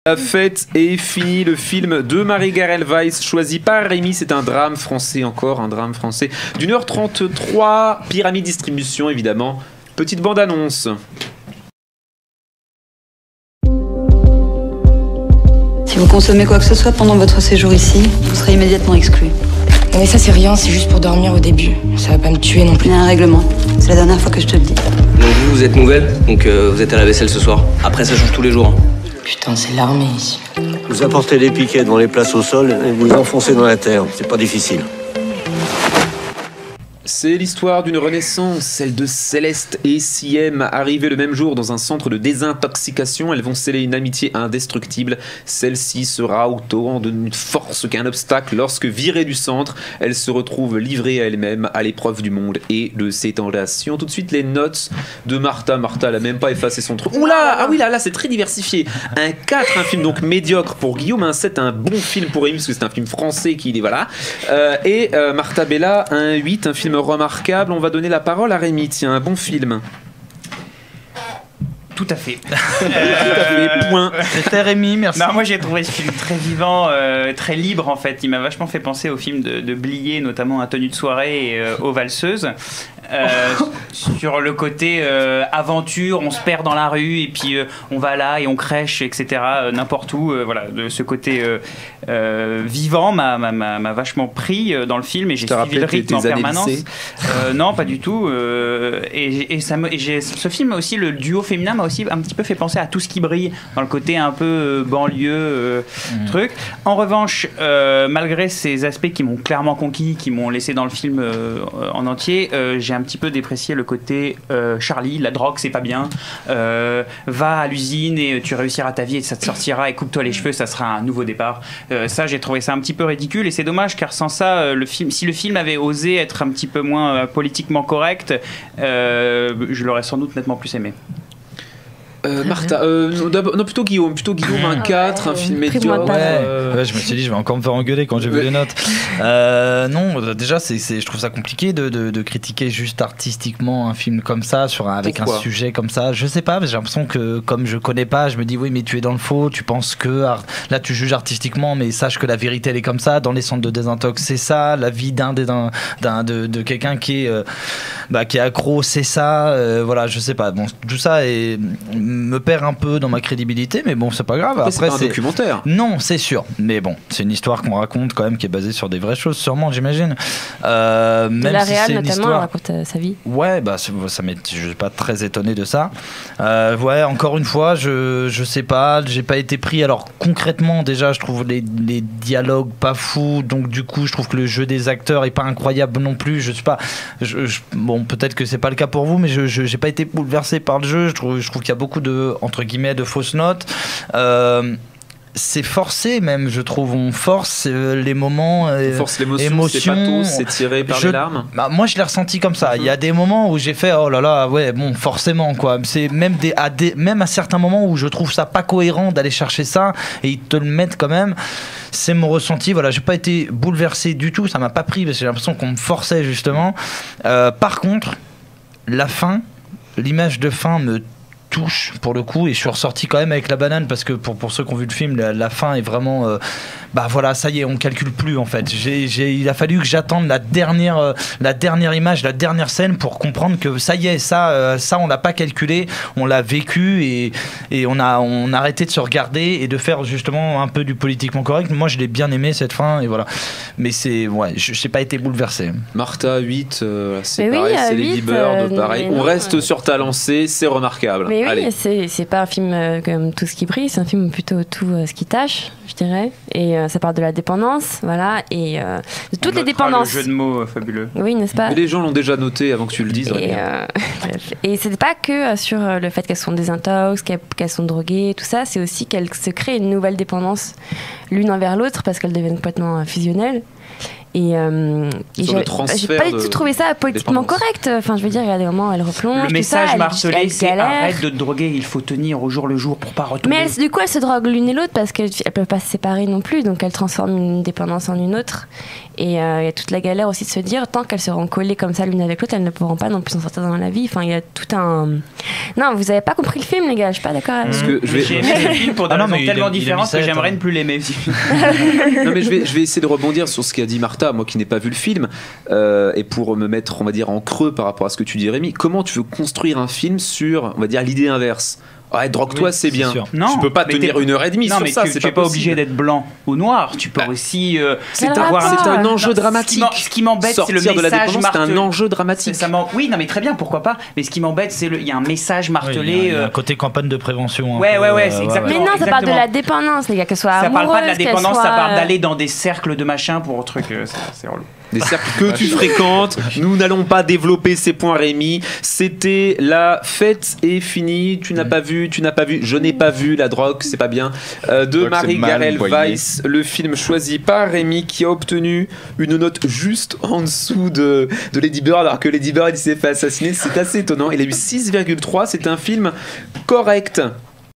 La fête est finie, le film de Marie-Garelle Weiss choisi par Rémi, c'est un drame français, encore un drame français d'1h33, Pyramide Distribution évidemment. Petite bande-annonce. Si vous consommez quoi que ce soit pendant votre séjour ici, vous serez immédiatement exclu. Non mais ça c'est rien, c'est juste pour dormir au début. Ça va pas me tuer non plus. Il y a un règlement, c'est la dernière fois que je te le dis. Donc vous êtes nouvelle, donc vous êtes à la vaisselle ce soir. Après ça change tous les jours. Hein. Putain, c'est l'armée ici. Vous apportez des piquets devant les places au sol et vous les enfoncez dans la terre. C'est pas difficile. C'est l'histoire d'une renaissance, celle de Céleste et Siem, arrivées le même jour dans un centre de désintoxication. Elles vont sceller une amitié indestructible. Celle-ci sera autant d'une force qu'un obstacle. Lorsque virée du centre, elle se retrouve livrée à elle-même, à l'épreuve du monde et de ses tentations. Tout de suite, les notes de Martha. Martha, elle n'a même pas effacé son truc. Oula, ah oui, là, c'est très diversifié. Un 4, un film donc médiocre pour Guillaume. Un 7, un bon film pour Rémi, parce que c'est un film français qui est, voilà. Et Martha Bella, un 8, un film remarquable. On va donner la parole à Rémi. Tiens, un bon film. Tout à fait. Point. C'était Rémi, merci. Non, moi j'ai trouvé ce film très vivant, très libre en fait. Il m'a vachement fait penser au film de Blier, notamment à Tenue de soirée et aux valseuses. Sur le côté aventure, on se perd dans la rue et puis on va là et on crèche, etc. N'importe où. Voilà, de ce côté vivant m'a vachement pris dans le film et j'ai suivi le rythme en permanence. Non, pas du tout. Ce film aussi, le duo féminin m'a aussi un petit peu fait penser à Tout ce qui brille dans le côté un peu banlieue truc. En revanche, malgré ces aspects qui m'ont clairement conquis, qui m'ont laissé dans le film en entier, j'ai un petit peu déprécié le côté Charlie, la drogue c'est pas bien, va à l'usine et tu réussiras ta vie et ça te sortira et coupe-toi les cheveux, ça sera un nouveau départ. Ça, j'ai trouvé ça un petit peu ridicule et c'est dommage car sans ça, si le film avait osé être un petit peu moins politiquement correct, je l'aurais sans doute nettement plus aimé. Martha, non, plutôt Guillaume, un 4, un film médiocre. Ouais, je me suis dit, je vais encore me faire engueuler quand j'ai vu les notes. Non, déjà, je trouve ça compliqué de critiquer juste artistiquement un film comme ça, avec un sujet comme ça. Je sais pas, mais j'ai l'impression que comme je connais pas, je me dis, oui, mais tu es dans le faux, tu penses que là, tu juges artistiquement, mais sache que la vérité, elle est comme ça. Dans les centres de désintox, c'est ça. La vie de quelqu'un qui est accro, c'est ça. Voilà, je sais pas. Bon, tout ça me perd un peu dans ma crédibilité, mais bon, c'est pas grave. Après, c'est pas un documentaire. Non, c'est sûr. Mais bon, c'est une histoire qu'on raconte quand même qui est basée sur des vraies choses, sûrement, j'imagine. Même la réal, notamment, elle raconte sa vie. Ouais, bah, je suis pas très étonné de ça. Ouais, encore une fois, je sais pas, j'ai pas été pris. Alors, concrètement, déjà, je trouve les dialogues pas fous, donc du coup, je trouve que le jeu des acteurs est pas incroyable non plus. Je sais pas. Bon, peut-être que c'est pas le cas pour vous, mais j'ai pas été bouleversé par le jeu. Je trouve qu'il y a beaucoup de, entre guillemets, de fausses notes. C'est forcé même, je trouve. On force les moments force l'émotion, c'est pathos, c'est tiré par les larmes. Bah, moi je l'ai ressenti comme ça. Il y a des moments où j'ai fait oh là là, ouais, bon, forcément quoi. C'est même même à certains moments où je trouve ça pas cohérent d'aller chercher ça et ils te le mettent quand même. C'est mon ressenti. Voilà, j'ai pas été bouleversé du tout, ça m'a pas pris parce que j'ai l'impression qu'on me forçait justement. Par contre, la fin, l'image de fin me touche pour le coup et je suis ressorti quand même avec la banane parce que pour ceux qui ont vu le film, la fin est vraiment bah voilà, ça y est, on calcule plus en fait. Il a fallu que j'attende la dernière image, la dernière scène pour comprendre que ça y est, ça on l'a pas calculé, on l'a vécu et on a arrêté de se regarder et de faire justement un peu du politiquement correct. Moi je l'ai bien aimé cette fin et voilà. Mais c'est ouais, je n'ai pas été bouleversé. Martha 8, c'est mais pareil, oui, c'est 8, Lady Bird, pareil. On reste sur ta lancée, c'est remarquable. Mais allez. oui, c'est pas un film comme Tout ce qui brille, c'est un film plutôt tout ce qui tâche, je dirais. Et ça parle de la dépendance, voilà, et de toutes les dépendances. Le jeu de mots fabuleux. Oui, n'est-ce pas? Mais les gens l'ont déjà noté avant que tu le dises. Et c'est pas que sur le fait qu'elles sont désintox, qu'elles sont droguées, tout ça, c'est aussi qu'elles se créent une nouvelle dépendance l'une envers l'autre parce qu'elles deviennent complètement fusionnelles. Et Sur le transfert j'ai pas du tout de trouvé ça politiquement dépendance. correct. Enfin, je veux dire, il y a des moments où elle replonge. Le tout message ça, martelé, elle c'est galère. arrête de te droguer, il faut tenir au jour le jour pour pas retomber. Mais du coup, elles se droguent l'une et l'autre parce qu'elles peuvent pas se séparer non plus, donc elles transforment une dépendance en une autre. Et il y a toute la galère aussi de se dire, tant qu'elles seront collées comme ça l'une avec l'autre, elles ne pourront pas non plus s'en sortir dans la vie. Enfin, il y a tout un. Non, vous avez pas compris le film, les gars. Je suis pas d'accord avec Parce vous. que je vais... J'ai aimé le film pour des Ah non, raisons mais il tellement a mis différentes ça, que j'aimerais attends. ne plus l'aimer. Non mais je vais essayer de rebondir sur ce qu'a dit Martha, moi qui n'ai pas vu le film, et pour me mettre, on va dire, en creux par rapport à ce que tu dis, Rémi. Comment tu veux construire un film sur, on va dire, l'idée inverse? Ouais, drogue-toi, Oui, c'est bien. sûr. Non, tu peux pas mais tenir t'es- 1h30 Non, sur mais ça, tu c'est n'es pas obligé possible. d'être blanc ou noir. Tu peux aussi. C'est Quel un, rapport c'est un enjeu Non, dramatique. Ce qui m'embête, c'est le Sortir de la message dépendance, c'est un martelé. enjeu dramatique. Oui, non, mais très bien, pourquoi pas. Mais ce qui m'embête, c'est il y a un message Oui, martelé. il y a un côté campagne de prévention. un Ouais, peu, ouais, c'est exactement. Mais non, ça parle de exactement. la dépendance, les gars, que ce soit Ça parle pas de la amoureuse, qu'elle dépendance, soit, ça parle d'aller dans des cercles de machin pour un truc. C'est relou. Des cercles que tu fréquentes. Nous n'allons pas développer ces points, Rémi. C'était la fête est finie. Tu n'as pas vu, tu n'as pas vu. Je n'ai pas vu la drogue, c'est pas bien. De Drogue, c'est Marie-Garelle mal, Weiss, le film choisi par Rémi qui a obtenu une note juste en dessous de Lady Bird, alors que Lady Bird il s'est fait assassiner. C'est assez étonnant. Il a eu 6,3. C'est un film correct.